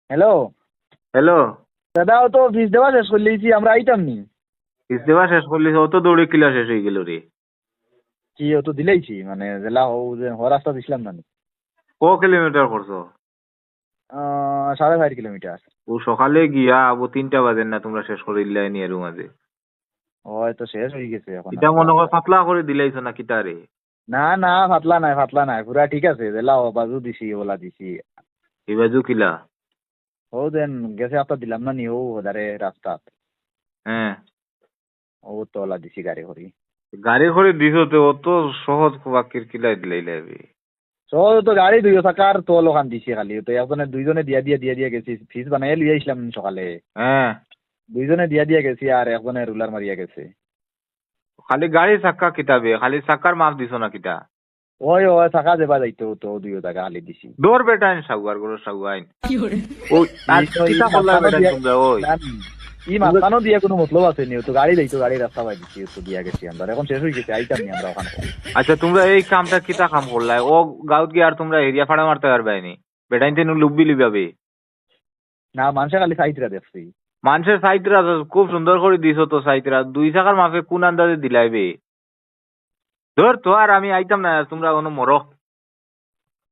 Hello. Hello. দাদা ও তো ফিস দেওয়া শেষ করলেছি, আমরা আইতাম নি। ফিস দেওয়া শেষ করলি? অত দৌড়ে কিলা শেষ হয়ে গেল রে? কি ও তো দিলেইছি, মানে জেলা ও যে হ রাস্তা দিছিলাম না নি। কিলোমিটার করছো? 4.5 কিলোমিটার। ও সকালে গিয়া আবো 3টা বাজে না তোমরা শেষ করে দিলাই নি এর মাঝে? হয়তো শেষ হয়ে গেছে এখন এটা রাস্তা। মনে কর পাতলা করে দিলাইছো না কিটা রে? না না, ফাতলা নাই ফাতলা নাই, পুরা ঠিক আছে। জেলা ও বাজু দিছি, ওলা দিছি। এই বাজু কিলা? ও দেন গেছে আপনার দিলাম না নি, ও ওদারে রাস্তা। হ্যাঁ। ও তো ওলা দিছি গাড়ি করি। গাড়ি করে দিছো তো অত সহজ বাকির কিলাই দিলাই লাইবে? তো গাড়ি দুই চাকার তো ওখান দিছি, খালি তো একজনে দুইজনে দিয়া গেছি, ফিস বানাই লিয়ে আইছিলাম সকালে। হ্যাঁ। দুইজনে দিয়া গেছি আর একজনে রুলার মারিয়া গেছে। খালি গাড়ি চাক্কা কিতাবে খালি চাক্কার মাপ দিছো না কিটা? ওই ওই থাকা দেবা যাইতো তো দুই টাকা হালি দিছি। দৌড় বেটাইন সাগুয়ার গুলো সাগুয়াইন। ও আর ই কিটা করলা মাঝখানো বেটাইন দিয়া তোমরা ওই? জানি, ই মাঝখানো দিয়ে কোনো মতলব আছে নি, ও তো গাড়ি যাইতো, গাড়ি রাস্তা পাই দিছি, ও তো দিয়া গেছি আমরা। এখন শেষ হয়ে গেছে, আইতাম নি আমরা ওখানে। আচ্ছা তোমরা এই কামটা কিটা কাম করলাই? ও গাঁত গিয়ে আর তোমরা এরিয়া ফাড়া মারতে পারবাইনি? বেটাইন তেন লুব্বি লিবাবে। না, মানুষে খালি সাইতরা দেখছি। মানুষের সাইতরা খুব সুন্দর করে দিছো তো সাইতরা 2 চাকার মাপে কোন আন্দাজে দিলাইবে? ধর তো আর আমি আইতাম না, তোমরা কোনো মরো।